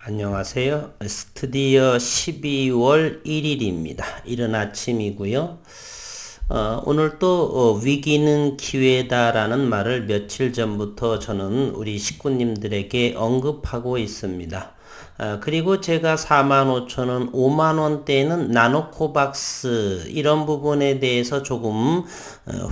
안녕하세요. 드디어 12월 1일입니다. 이른 아침이고요. 오늘 또 위기는 기회다라는 말을 며칠 전부터 저는 우리 식구님들에게 언급하고 있습니다. 그리고 제가 45,000원, 50,000원대는 나노코박스 이런 부분에 대해서 조금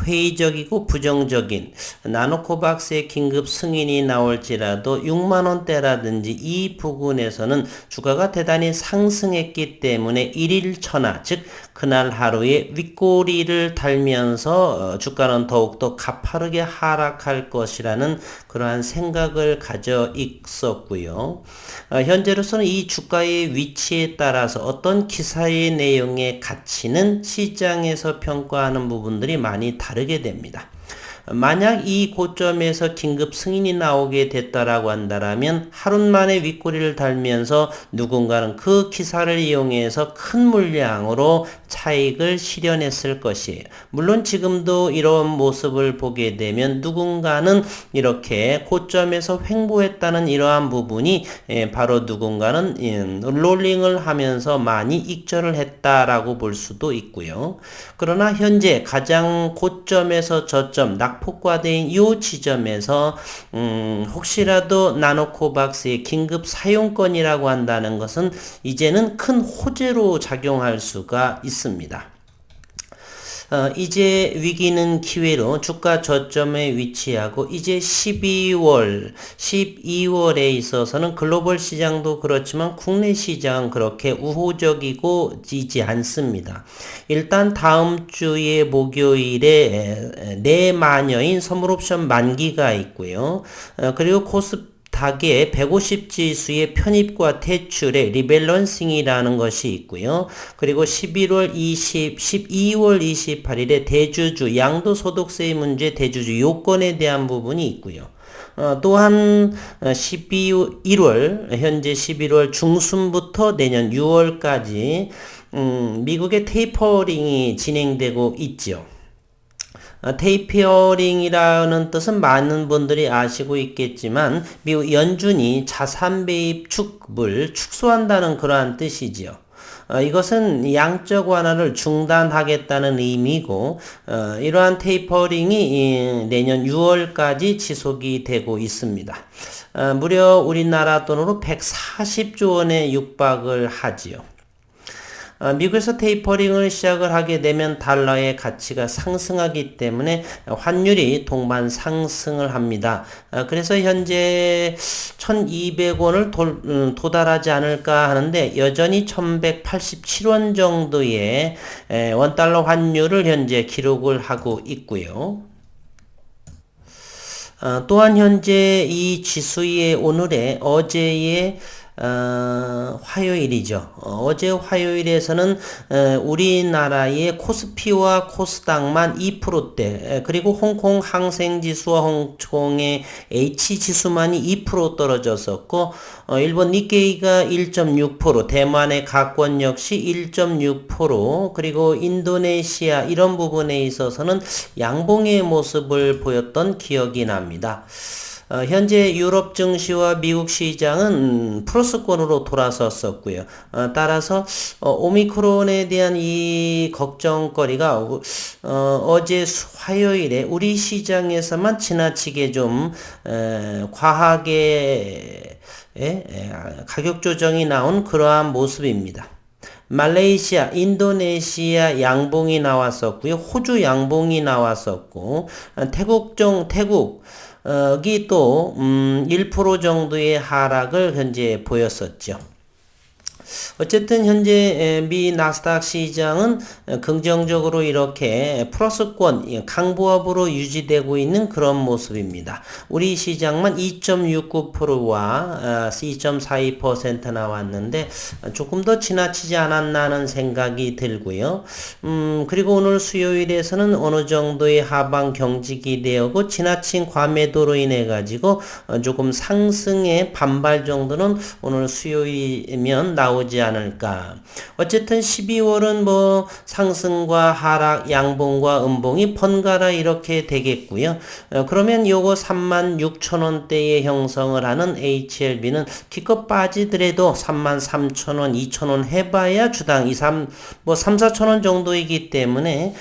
회의적이고 부정적인 나노코박스의 긴급 승인이 나올지라도 60,000원대라든지 이 부분에서는 주가가 대단히 상승했기 때문에 일일천하 즉 그날 하루에 윗꼬리를 달면서 주가는 더욱더 가파르게 하락할 것이라는 그러한 생각을 가져 있었고요. 현재로서는 이 주가의 위치에 따라서 어떤 기사의 내용의 가치는 시장에서 평가하는 부분들이 많이 다르게 됩니다. 만약 이 고점에서 긴급 승인이 나오게 됐다라고 한다면 하루 만에 윗꼬리를 달면서 누군가는 그 기사를 이용해서 큰 물량으로 차익을 실현했을 것이에요. 물론 지금도 이런 모습을 보게 되면 누군가는 이렇게 고점에서 횡보했다는 이러한 부분이 바로 누군가는 롤링을 하면서 많이 익절을 했다라고 볼 수도 있고요. 그러나 현재 가장 고점에서 저점 낙폭과대인 이 지점에서 혹시라도 나노코박스의 긴급 사용권이라고 한다는 것은 이제는 큰 호재로 작용할 수가 있습니다. 이제 위기는 기회로 주가 저점에 위치하고 이제 12월에 있어서는 글로벌 시장도 그렇지만 국내 시장은 그렇게 우호적이고 지지 않습니다. 일단 다음 주에 목요일에 내마녀인 선물옵션 만기가 있고요. 그리고 닥의 150 지수의 편입과 퇴출의 리밸런싱이라는 것이 있고요. 그리고 12월 28일에 대주주 양도소득세 문제 대주주 요건에 대한 부분이 있고요. 또한 1월 현재 11월 중순부터 내년 6월까지 미국의 테이퍼링이 진행되고 있죠. 테이퍼링이라는 뜻은 많은 분들이 아시고 있겠지만 미국 연준이 자산 배입 축을 축소한다는 그러한 뜻이지요. 이것은 양적 완화를 중단하겠다는 의미고 이러한 테이퍼링이 내년 6월까지 지속이 되고 있습니다. 무려 우리나라 돈으로 140조 원에 육박을 하지요. 미국에서 테이퍼링을 시작을 하게 되면 달러의 가치가 상승하기 때문에 환율이 동반 상승을 합니다. 그래서 현재 1,200원을 도달하지 않을까 하는데 여전히 1,187원 정도의 원달러 환율을 현재 기록을 하고 있고요. 또한 현재 이 지수의 어제의 화요일이죠. 어제 화요일에서는 우리나라의 코스피와 코스닥만 2%대 그리고 홍콩 항생지수와 홍콩의 H지수만이 2% 떨어졌었고 일본 니케이가 1.6% 대만의 가권 역시 1.6% 그리고 인도네시아 이런 부분에 있어서는 양봉의 모습을 보였던 기억이 납니다. 현재 유럽 증시와 미국 시장은 플러스권으로 돌아섰었고요. 따라서 오미크론에 대한 이 걱정거리가 어제 화요일에 우리 시장에서만 지나치게 좀 과하게 가격 조정이 나온 그러한 모습입니다. 말레이시아, 인도네시아 양봉이 나왔었고요. 호주 양봉이 나왔었고 태국 이 또 1% 정도의 하락을 현재 보였었죠. 어쨌든 현재 미 나스닥 시장은 긍정적으로 이렇게 플러스권 강보합으로 유지되고 있는 그런 모습입니다. 우리 시장만 2.69%와 2.42% 나왔는데 조금 더 지나치지 않았나 하는 생각이 들고요. 그리고 오늘 수요일에서는 어느 정도의 하방 경직이 되었고 지나친 과매도로 인해 가지고 조금 상승의 반발 정도는 오늘 수요일이면 나오지 나오지 않을까. 어쨌든 12월은 뭐 상승과 하락, 양봉과 음봉이 번갈아 이렇게 되겠고요. 그러면 요거 36,000원대에 형성을 하는 HLB는 기껏 빠지더라도 33,000원, 2,000원 해봐야 주당 3, 4,000원 정도이기 때문에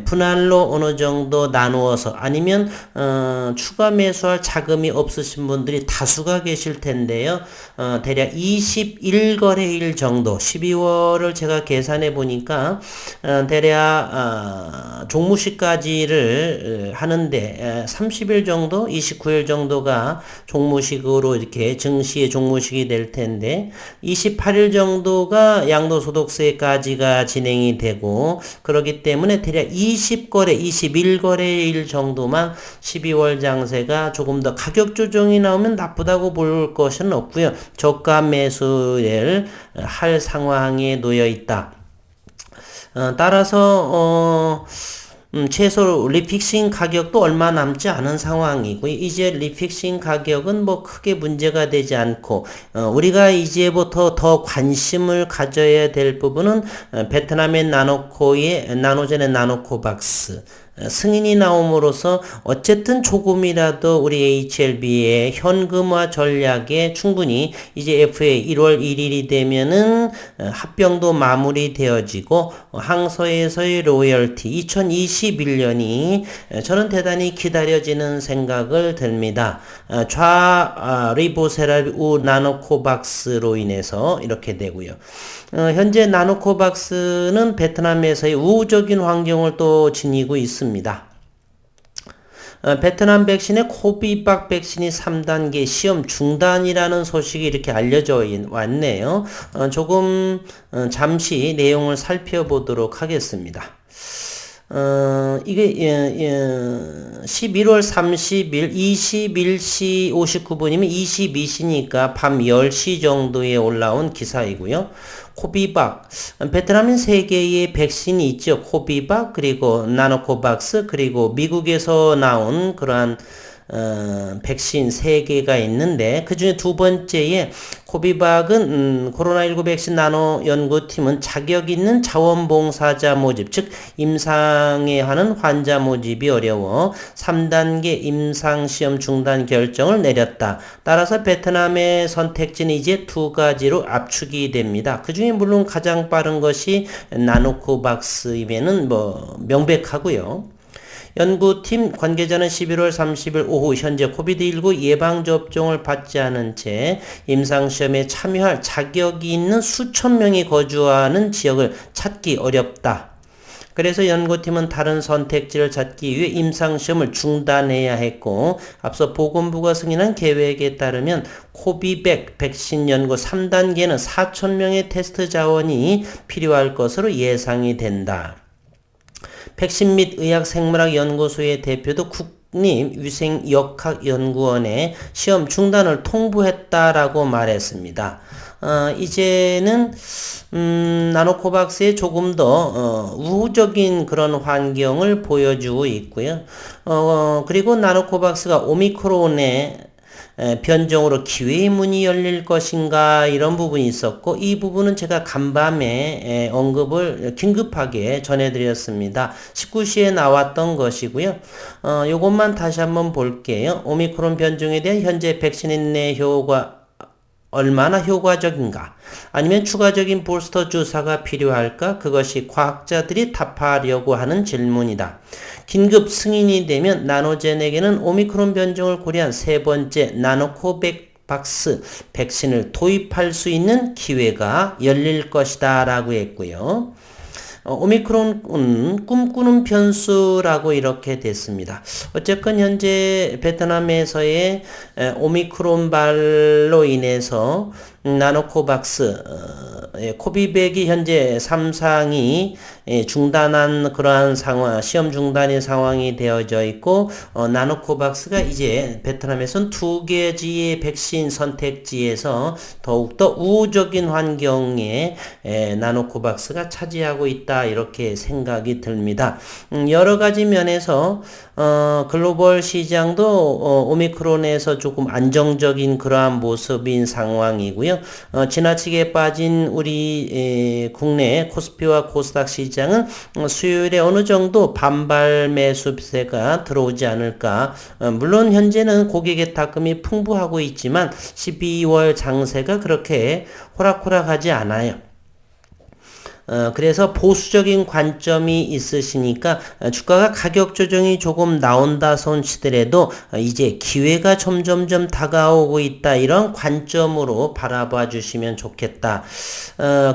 분할로 어느 정도 나누어서 아니면 추가 매수할 자금이 없으신 분들이 다수가 계실 텐데요. 대략 21거래일 정도 12월을 제가 계산해 보니까 대략 종무식까지를 하는데 30일 정도 29일 정도가 종무식으로 이렇게 증시의 종무식이 될 텐데 28일 정도가 양도소득세까지가 진행이 되고 그렇기 때문에 대략 20거래 21거래일 정도만 12월 장세가 조금 더 가격 조정이 나오면 나쁘다고 볼 것은 없고요. 저가 매수를 할 상황에 놓여 있다. 따라서 최소 리픽싱 가격도 얼마 남지 않은 상황이고요. 이제 리픽싱 가격은 뭐 크게 문제가 되지 않고 우리가 이제부터 더 관심을 가져야 될 부분은 베트남의 나노젠의 나노코박스 승인이 나옴으로써 어쨌든 조금이라도 우리 HLB의 현금화 전략에 충분히 이제 FA 1월 1일이 되면은 합병도 마무리되어지고 항소에서의 로열티 2021년이 저는 대단히 기다려지는 생각을 듭니다. 리보세랄 우 나노코박스로 인해서 이렇게 되고요. 현재 나노코박스는 베트남에서의 우호적인 환경을 또 지니고 있습니다. 베트남 백신의 코비박 백신이 3단계 시험 중단이라는 소식이 이렇게 알려져 왔네요. 조금 잠시 내용을 살펴보도록 하겠습니다. 이게 11월 30일 21시 59분이면 22시니까 밤 10시 정도에 올라온 기사이고요. 코비박, 베트남은 3개의 백신이 있죠. 코비박, 그리고 나노코박스, 그리고 미국에서 나온 그러한 백신 3개가 있는데 그 중에 두 번째에 코비박은 코로나19 백신 나노 연구팀은 자격 있는 자원봉사자 모집, 즉 임상에 하는 환자 모집이 어려워 3단계 임상시험 중단 결정을 내렸다. 따라서 베트남의 선택지는 이제 두 가지로 압축이 됩니다. 그 중에 물론 가장 빠른 것이 나노코박스임에는 뭐 명백하고요. 연구팀 관계자는 11월 30일 오후 현재 코비드19 예방접종을 받지 않은 채 임상시험에 참여할 자격이 있는 수천 명이 거주하는 지역을 찾기 어렵다. 그래서 연구팀은 다른 선택지를 찾기 위해 임상시험을 중단해야 했고 앞서 보건부가 승인한 계획에 따르면 코비백 백신 연구 3단계는 4,000명의 테스트 자원이 필요할 것으로 예상이 된다. 백신 및 의학생물학연구소의 대표도 국립위생역학연구원에 시험 중단을 통보했다라고 말했습니다. 이제는 나노코박스에 조금 더 우호적인 그런 환경을 보여주고 있고요. 그리고 나노코박스가 오미크론의 변종으로 기회의 문이 열릴 것인가 이런 부분이 있었고 이 부분은 제가 간밤에 언급을 긴급하게 전해드렸습니다. 19시에 나왔던 것이고요. 요것만 다시 한번 볼게요. 오미크론 변종에 대한 현재 백신 내 효과 얼마나 효과적인가 아니면 추가적인 부스터 주사가 필요할까 그것이 과학자들이 답하려고 하는 질문이다. 긴급 승인이 되면 나노젠에게는 오미크론 변종을 고려한 세 번째 나노코박스 백신을 도입할 수 있는 기회가 열릴 것이다 라고 했고요. 오미크론은 꿈꾸는 변수라고 이렇게 됐습니다. 어쨌건 현재 베트남에서의 오미크론발로 인해서 나노코박스 코비백이 현재 3상이 중단한 그러한 상황, 시험 중단의 상황이 되어져 있고 나노코박스가 이제 베트남에선 2개지의 백신 선택지에서 더욱더 우호적인 환경에 나노코박스가 차지하고 있다 이렇게 생각이 듭니다. 여러 가지 면에서 글로벌 시장도 오미크론에서 조금 안정적인 그러한 모습인 상황이고요. 있고요. 지나치게 빠진 우리 국내 코스피와 코스닥 시장은 수요일에 어느 정도 반발 매수세가 들어오지 않을까. 물론 현재는 고객의 탁금이 풍부하고 있지만 12월 장세가 그렇게 호락호락하지 않아요. 그래서 보수적인 관점이 있으시니까 주가가 가격 조정이 조금 나온다 손치더라도 이제 기회가 점점점 다가오고 있다, 이런 관점으로 바라봐 주시면 좋겠다.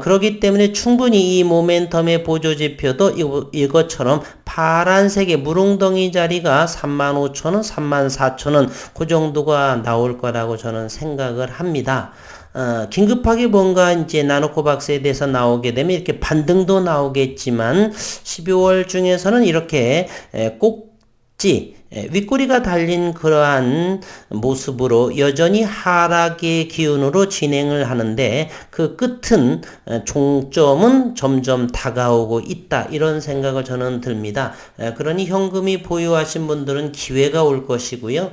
그렇기 때문에 충분히 이 모멘텀의 보조지표도 이것처럼 파란색의 무릉덩이 자리가 35,000원, 34,000원 그 정도가 나올 거라고 저는 생각을 합니다. 긴급하게 뭔가 이제 나노코박스에 대해서 나오게 되면 이렇게 반등도 나오겠지만 12월 중에서는 이렇게 꼭지 윗꼬리가 달린 그러한 모습으로 여전히 하락의 기운으로 진행을 하는데 그 끝은 종점은 점점 다가오고 있다, 이런 생각을 저는 듭니다. 그러니 현금이 보유하신 분들은 기회가 올 것이고요.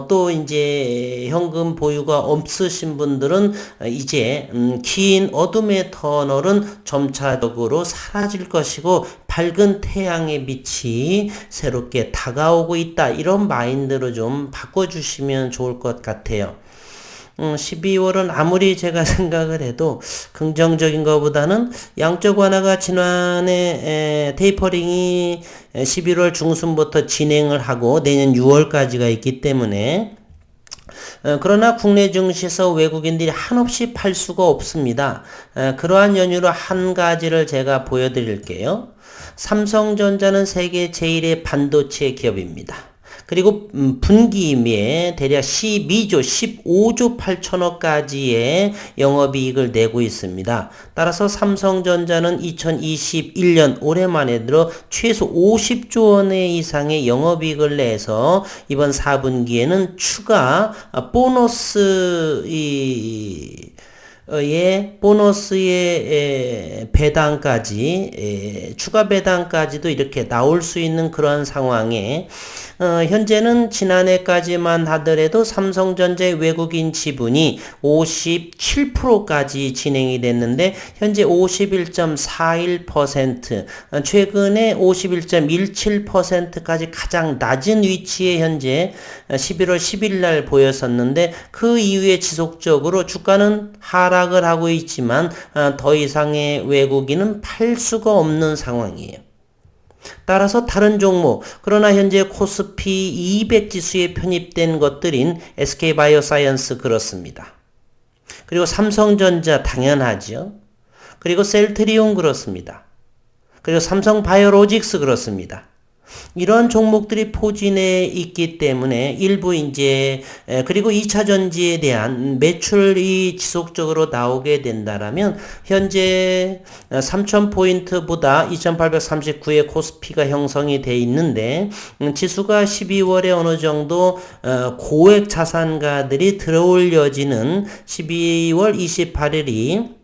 또 이제 현금 보유가 없으신 분들은 이제 긴 어둠의 터널은 점차적으로 사라질 것이고 밝은 태양의 빛이 새롭게 다가오고 있다, 이런 마인드로 좀 바꿔주시면 좋을 것 같아요. 12월은 아무리 제가 생각을 해도 긍정적인 것보다는 양적 완화가 지난해 테이퍼링이 11월 중순부터 진행을 하고 내년 6월까지가 있기 때문에 그러나 국내 증시에서 외국인들이 한없이 팔 수가 없습니다. 그러한 연유로 한 가지를 제가 보여드릴게요. 삼성전자는 세계 제1의 반도체 기업입니다. 그리고 분기임에 대략 12조, 15조 8천억까지의 영업이익을 내고 있습니다. 따라서 삼성전자는 2021년 올해 만에 들어 최소 50조 원의 이상의 영업이익을 내서 이번 4분기에는 추가 보너스의 배당까지, 추가 배당까지도 이렇게 나올 수 있는 그런 상황에 현재는 지난해까지만 하더라도 삼성전자의 외국인 지분이 57%까지 진행이 됐는데 현재 51.41%, 최근에 51.17%까지 가장 낮은 위치에 현재 11월 10일 날 보였었는데 그 이후에 지속적으로 주가는 하락을 하고 있지만 더 이상의 외국인은 팔 수가 없는 상황이에요. 따라서 다른 종목, 그러나 현재 코스피 200 지수에 편입된 것들인 SK바이오사이언스 그렇습니다. 그리고 삼성전자 당연하죠. 그리고 셀트리온 그렇습니다. 그리고 삼성바이오로직스 그렇습니다. 이런 종목들이 포진해 있기 때문에 일부 이제 그리고 2차 전지에 대한 매출이 지속적으로 나오게 된다라면 현재 3000포인트보다 2839의 코스피가 형성이 돼 있는데 지수가 12월에 어느 정도 고액 자산가들이 들어올려지는 12월 28일이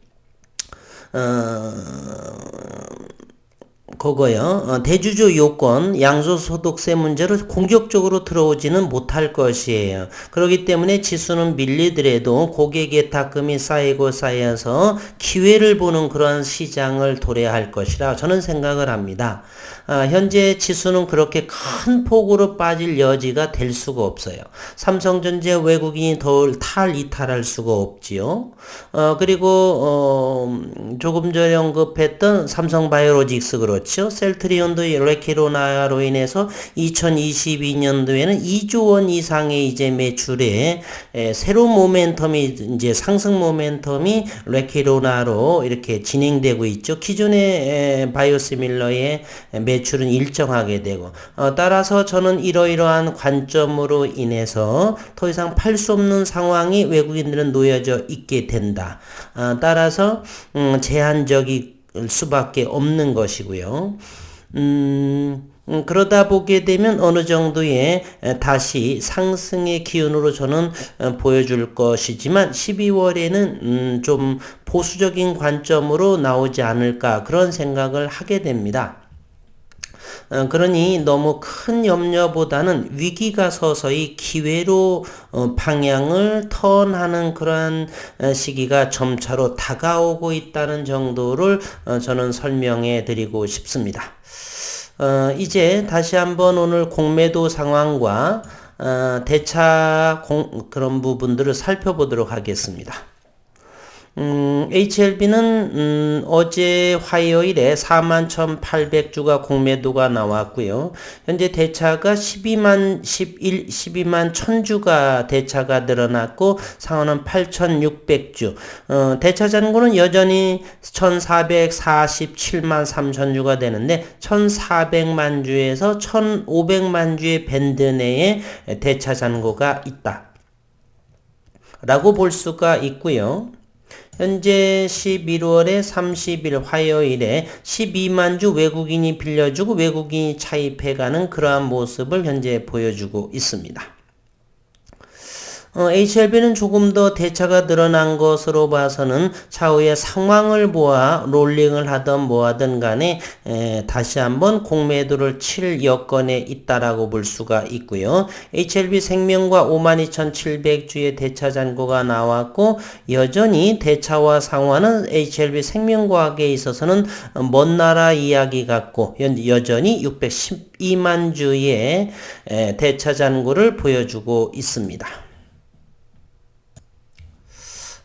그거요. 대주주 요건, 양도소득세 문제로 공격적으로 들어오지는 못할 것이에요. 그렇기 때문에 지수는 밀리더라도 고객의 탁금이 쌓이고 쌓여서 기회를 보는 그런 시장을 도래할 것이라 저는 생각을 합니다. 현재 지수는 그렇게 큰 폭으로 빠질 여지가 될 수가 없어요. 삼성전자 외국인이 더 이탈할 수가 없지요. 그리고 조금 전에 언급했던 삼성바이오로직스 그렇죠. 셀트리온도 레키로나로 인해서 2022년도에는 2조 원 이상의 이제 매출에 새로운 모멘텀이 이제 상승 모멘텀이 레키로나로 이렇게 진행되고 있죠. 기존의 바이오시밀러의 매출은 일정하게 되고 따라서 저는 이러이러한 관점으로 인해서 더 이상 팔 수 없는 상황이 외국인들은 놓여져 있게 된다. 따라서 제한적일 수밖에 없는 것이고요. 그러다 보게 되면 어느 정도의 다시 상승의 기운으로 저는 보여줄 것이지만 12월에는 좀 보수적인 관점으로 나오지 않을까 그런 생각을 하게 됩니다. 그러니 너무 큰 염려보다는 위기가 서서히 기회로 방향을 턴하는 그러한 시기가 점차로 다가오고 있다는 정도를 저는 설명해 드리고 싶습니다. 이제 다시 한번 오늘 공매도 상황과 대차 그런 부분들을 살펴보도록 하겠습니다. HLB는 어제 화요일에 41,800주가 공매도가 나왔고요. 현재 대차가 12만 1000주가 대차가 늘어났고 상한은 8,600주. 대차 잔고는 여전히 1,447만 3천주가 되는데 1,400만 주에서 1,500만 주의 밴드 내에 대차 잔고가 있다 라고 볼 수가 있고요. 현재 11월의 30일 화요일에 12만 주 외국인이 빌려주고 외국인이 차입해가는 그러한 모습을 현재 보여주고 있습니다. HLB는 조금 더 대차가 늘어난 것으로 봐서는 차후에 상황을 보아 롤링을 하든 뭐하든 간에 다시 한번 공매도를 칠 여건에 있다라고 볼 수가 있고요. HLB 생명과 52,700주의 대차 잔고가 나왔고 여전히 대차와 상환은 HLB 생명과학에 있어서는 먼 나라 이야기 같고 여전히 612만 주의 대차 잔고를 보여주고 있습니다.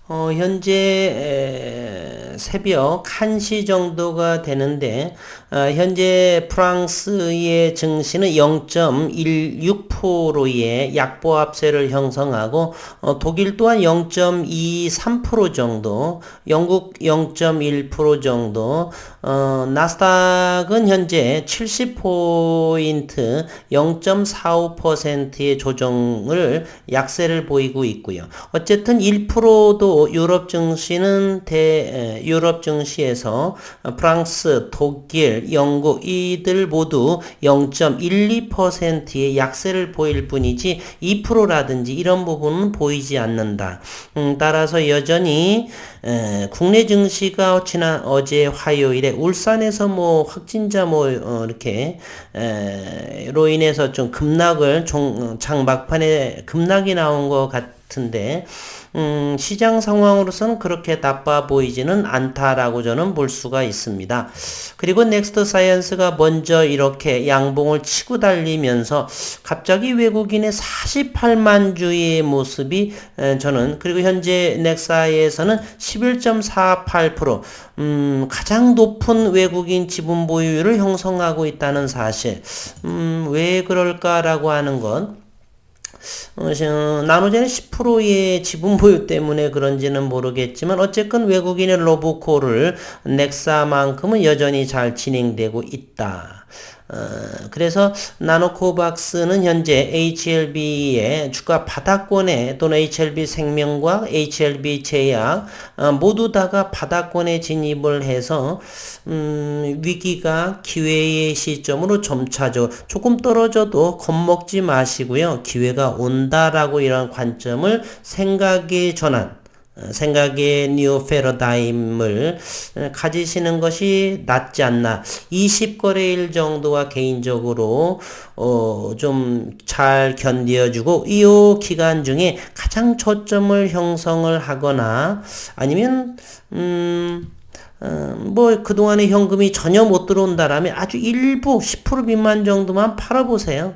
현재 새벽 1시 정도가 되는데 현재 프랑스의 증시는 0.16%의 약보합세를 형성하고 독일 또한 0.23% 정도, 영국 0.1% 정도, 나스닥은 현재 70포인트 0.45%의 조정을 약세를 보이고 있고요. 어쨌든 1%도 유럽 증시는 유럽 증시에서 프랑스, 독일, 영국 이들 모두 0.12%의 약세를 보일 뿐이지 2%라든지 이런 부분은 보이지 않는다. 따라서 여전히 국내 증시가 어제 화요일에 울산에서 확진자 이렇게 로 인해서 좀 급락을 장 막판에 급락이 나온 것 같은데 시장 상황으로서는 그렇게 나빠 보이지는 않다라고 저는 볼 수가 있습니다. 그리고 넥스트 사이언스가 먼저 이렇게 양봉을 치고 달리면서 갑자기 외국인의 48만 주의 모습이 저는 그리고 현재 넥사이에서는 11.48% 가장 높은 외국인 지분 보유율을 형성하고 있다는 사실 왜 그럴까라고 하는 것 나누자는 10%의 지분 보유 때문에 그런지는 모르겠지만 어쨌건 외국인의 로보콜을 넥사만큼은 여전히 잘 진행되고 있다. 그래서 나노코박스는 현재 HLB의 주가 바닥권에 또는 HLB 생명과 HLB 제약 모두 다가 바닥권에 진입을 해서 위기가 기회의 시점으로 점차죠. 조금 떨어져도 겁먹지 마시고요. 기회가 온다라고 이런 관점을 생각의 뉴 패러다임을 가지시는 것이 낫지 않나. 20거래일 정도가 개인적으로 좀 잘 견뎌주고 이 기간 중에 가장 초점을 형성을 하거나 아니면 그동안에 현금이 전혀 못 들어온다라면 아주 일부 10% 미만 정도만 팔아보세요.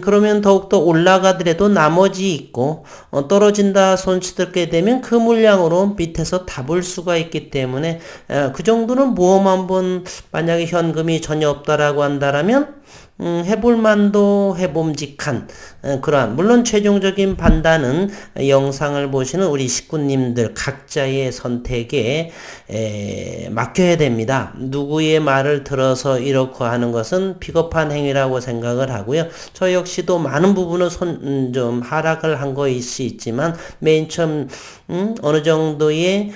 그러면 더욱더 올라가더라도 나머지 있고, 떨어진다 손치들게 되면 그 물량으로 밑에서 답을 수가 있기 때문에, 그 정도는 모험 한번, 만약에 현금이 전혀 없다라고 한다라면, 해볼만도 해봄직한, 그러한, 물론 최종적인 판단은 영상을 보시는 우리 식구님들 각자의 선택에, 맡겨야 됩니다. 누구의 말을 들어서 이렇게 하는 것은 비겁한 행위라고 생각을 하고요. 저 역시도 많은 부분은 좀 하락을 한 것이 있지만, 맨 처음, 어느 정도의,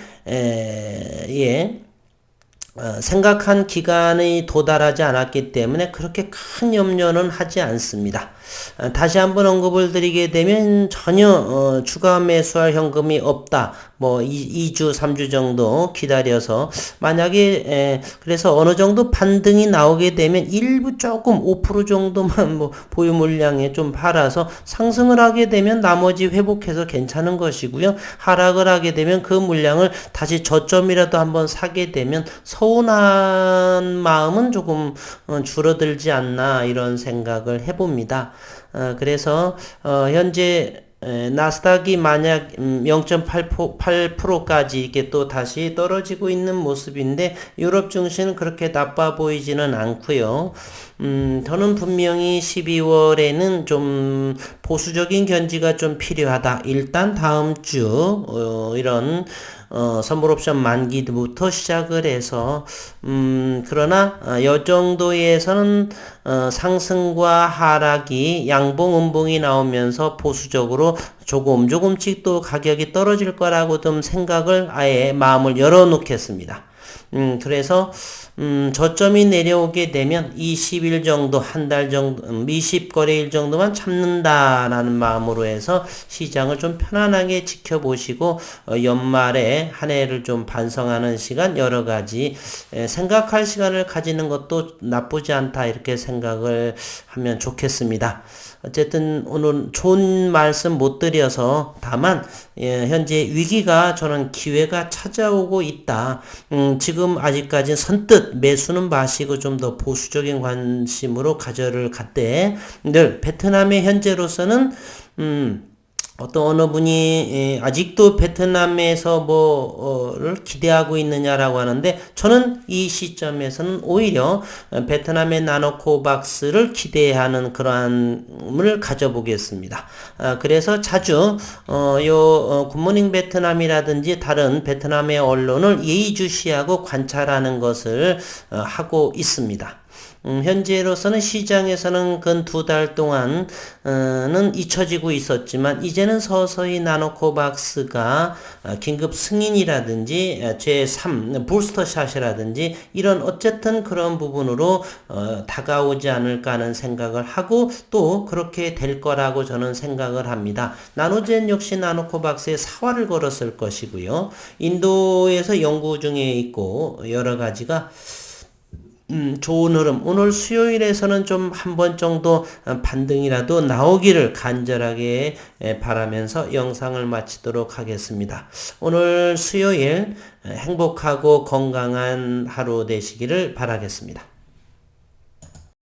생각한 기간이 도달하지 않았기 때문에 그렇게 큰 염려는 하지 않습니다. 다시 한번 언급을 드리게 되면 전혀 추가 매수할 현금이 없다. 뭐 2주, 3주 정도 기다려서 만약에 그래서 어느 정도 반등이 나오게 되면 일부 조금 5% 정도만 뭐 보유 물량에 좀 팔아서 상승을 하게 되면 나머지 회복해서 괜찮은 것이고요. 하락을 하게 되면 그 물량을 다시 저점이라도 한번 사게 되면 서운한 마음은 조금 줄어들지 않나 이런 생각을 해봅니다. 그래서 현재 나스닥이 만약 0.8%까지 이게 또 다시 떨어지고 있는 모습인데 유럽 증시는 그렇게 나빠 보이지는 않고요. 저는 분명히 12월에는 좀 보수적인 견지가 좀 필요하다. 일단 다음 주 이런 선물 옵션 만기부터 시작을 해서 그러나 이 정도에서는 상승과 하락이 양봉 음봉이 나오면서 보수적으로 조금씩 또 가격이 떨어질 거라고 좀 생각을 아예 마음을 열어놓겠습니다. 그래서 저점이 내려오게 되면 20일 정도, 한 달 정도, 미십 거래일 정도만 참는다라는 마음으로 해서 시장을 좀 편안하게 지켜보시고 연말에 한 해를 좀 반성하는 시간, 여러 가지 생각할 시간을 가지는 것도 나쁘지 않다 이렇게 생각을 하면 좋겠습니다. 어쨌든 오늘 좋은 말씀 못 드려서 다만 현재 위기가 저는 기회가 찾아오고 있다. 지금 아직까지 선뜻 매수는 마시고 좀 더 보수적인 관심으로 가져를 갔대. 늘 베트남의 현재로서는 어떤 어느 분이 아직도 베트남에서 뭐를 기대하고 있느냐라고 하는데 저는 이 시점에서는 오히려 베트남의 나노코박스를 기대하는 그러한을 가져보겠습니다. 그래서 자주 굿모닝 베트남이라든지 다른 베트남의 언론을 예의주시하고 관찰하는 것을 하고 있습니다. 현재로서는 시장에서는 근 2달 동안은 잊혀지고 있었지만 이제는 서서히 나노코박스가 긴급 승인이라든지 제3 부스터샷이라든지 이런 어쨌든 그런 부분으로 다가오지 않을까 하는 생각을 하고 또 그렇게 될 거라고 저는 생각을 합니다. 나노젠 역시 나노코박스에 사활을 걸었을 것이고요. 인도에서 연구 중에 있고 여러 가지가 좋은 흐름. 오늘 수요일에서는 좀 한 번 정도 반등이라도 나오기를 간절하게 바라면서 영상을 마치도록 하겠습니다. 오늘 수요일 행복하고 건강한 하루 되시기를 바라겠습니다.